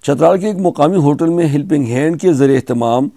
चतराल के एक मुकामी होटल में हेल्पिंग हैंड के ज़रिए एहतमाम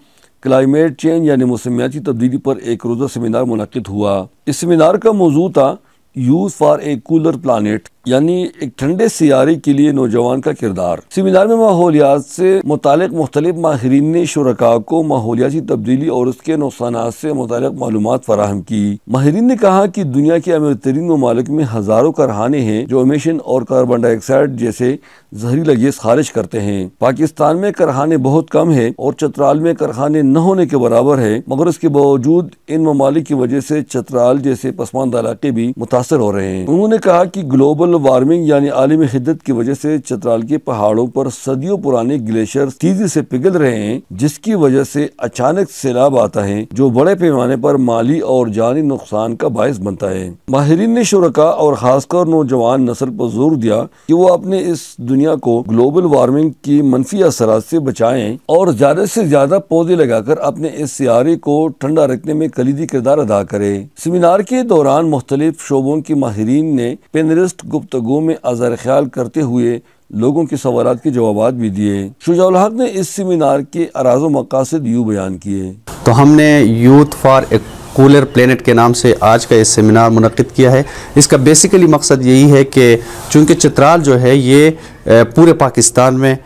क्लाइमेट चेंज यानी मौसमियाती तब्दीली पर एक रोज़ा सेमिनार मुनक़िद हुआ। इस सेमिनार का मौजू था youth for a cooler planet यानी एक ठंडे सियारे के लिए नौजवान का किरदार। सेमिनार में माहौलियात से मुतालिक मुख्तलिफ माहिरीन ने शुरका को माहौलियाती तब्दीली और उसके नुकसानात से मुतालिक मालूमात फराहम की। माहिरीन ने कहा कि दुनिया के अमीर तरीन ममालिक में हजारों कारखाने हैं जो एमिशन और कार्बन डाइऑक्साइड जैसे जहरीला गैस खारिज करते हैं। पाकिस्तान में कारखाने बहुत कम है और चतराल में कारखाने न होने के बराबर है, मगर इसके बावजूद इन ममालिक की वजह से चतराल जैसे पसमानदा इलाके भी मुतासर हो रहे हैं। उन्होंने कहा कि ग्लोबल वार्मिंग यानी आलमी हिद्दत की वजह से चतराल के पहाड़ों पर सदियों पुराने ग्लेशियर तेजी से पिघल रहे हैं, जिसकी वजह से अचानक सैलाब आता है जो बड़े पैमाने पर माली और जानी नुकसान का बायस बनता है। माहिरीन ने शुरका और खासकर नौजवान नस्ल पर जोर दिया कि वो अपने इस दुनिया को ग्लोबल वार्मिंग की मनफी असरात से बचाएं और ज्यादा से ज्यादा पौधे लगाकर अपने इस सियारे को ठंडा रखने में कलीदी किरदार अदा करें। सेमिनार के दौरान मुख्तलिफ शोबों के माहिरीन ने पैनलिस्ट गुफ्तगू में अज़हर ख्याल करते हुए लोगों के सवालात के जवाब भी दिए। शुजाउल हक ने इस सेमिनार के अराज़ व मकासद यूँ बयान किए। तो हमने youth for a cooler planet के नाम से आज का ये सेमिनार मुनक़िद किया है। इसका बेसिकली मकसद यही है कि चूँकि चतराल जो है ये पूरे पाकिस्तान में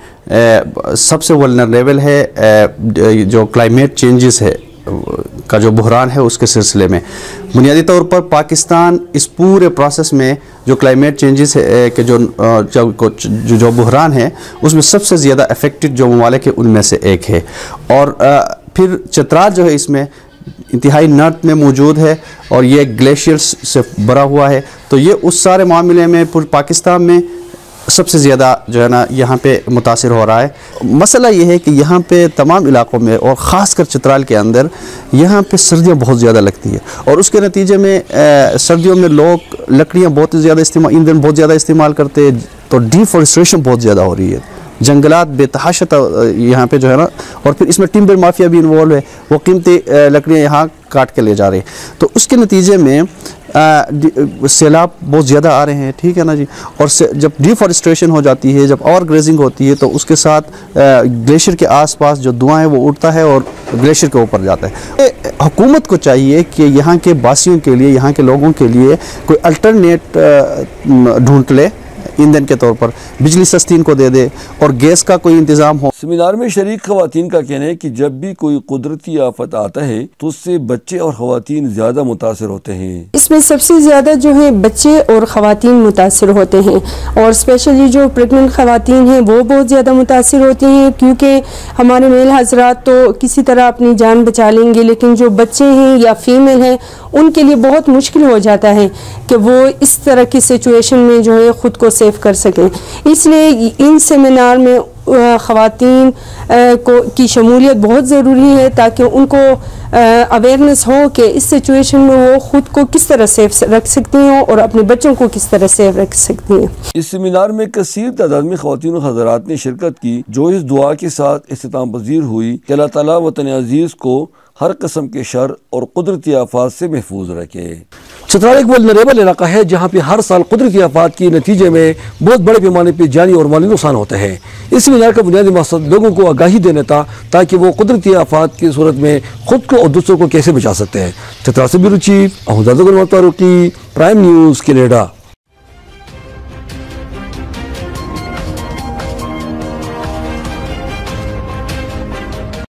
सबसे वल्नरेबल है जो क्लाइमेट चेंजेस है का जो बहरान है उसके सिलसिले में। बुनियादी तौर पर पाकिस्तान इस पूरे प्रोसेस में जो क्लाइमेट चेंजेस है के जो बहरान है उसमें सबसे ज़्यादा अफेक्टेड जो ममालिक है उनमें से एक है। और फिर चतराल जो है इसमें इंतहाई नॉर्थ में मौजूद है और ये ग्लेशियर्स से भरा हुआ है। तो ये उस सारे मामले में पूरे पाकिस्तान में सबसे ज़्यादा जो है ना यहाँ पे मुतासिर हो रहा है। मसला ये है कि यहाँ पे तमाम इलाक़ों में और ख़ासकर चतराल के अंदर यहाँ पे सर्दियाँ बहुत ज़्यादा लगती है और उसके नतीजे में सर्दियों में लोग लकड़ियाँ बहुत ज़्यादा इस्तेमाल, ईंधन बहुत ज़्यादा इस्तेमाल करते हैं, तो डिफॉरेस्टेशन बहुत ज़्यादा हो रही है, जंगलात बेतहाशा यहाँ पे जो है ना। और फिर इसमें टिम्बर माफिया भी इन्वॉल्व है, वो कीमती लकड़ियाँ यहाँ काट के ले जा रहे हैं। तो उसके नतीजे में सैलाब बहुत ज़्यादा आ रहे हैं, ठीक है ना जी। और जब डिफॉरेस्टेशन हो जाती है, जब ओवर ग्रेजिंग होती है, तो उसके साथ ग्लेशियर के आसपास जो धुआं है वो उड़ता है और ग्लेशियर के ऊपर जाता है। हुकूमत को चाहिए कि यहाँ के बासियों के लिए, यहाँ के लोगों के लिए कोई अल्टरनेट ढूंढ ले, ईंधन के तौर पर बिजली सस्ती इनको दे दे और गैस का कोई इंतजाम हो। सेमिनार में शरीक खवातीन का कहना है कि जब भी कोई कुदरती आफत आता है तो उससे बच्चे और खवातीन ज्यादा मुतासर होते हैं। इसमें सबसे ज्यादा जो है बच्चे और खवातीन मुतासर होते हैं और स्पेशली जो प्रेगनेंट खवातीन हैं वो बहुत ज्यादा मुतासर होती हैं, क्योंकि हमारे मेल हजरात तो किसी तरह अपनी जान बचा लेंगे, लेकिन जो बच्चे हैं या फीमेल हैं उनके लिए बहुत मुश्किल हो जाता है कि वो इस तरह की सिचुएशन में जो है खुद को सेव कर सकें। इसलिए इन सेमिनार में ख़वातीन की शमूलियत बहुत ज़रूरी है ताकि उनको अवेयरनेस हो कि इस सिचुएशन में वो ख़ुद को किस तरह सेफ रख सकती हैं और अपने बच्चों को किस तरह सेफ रख सकती हैं। इस सेमिनार में कसीर तादाद में ख़वातीन और हज़रात ने शिरकत की, जो इस दुआ के साथ इख्तिताम पज़ीर हुई कि अल्लाह ताला वतन अज़ीज़ को हर किस्म के शर और कुदरती आफात से महफूज रखे। चतराल एक वल्नरेबल इलाका है जहाँ पे हर साल कुदरती आफात के नतीजे में बहुत बड़े पैमाने पर जानी और माली नुकसान होता है। इस सेमिनार का बुनियादी मकसद लोगों को आगाही देना था ताकि वो कुदरती आफात की सूरत में खुद को और दूसरों को कैसे बचा सकते हैं। चतराल से bureau chief Ahmad Farooqui, prime news, Canada.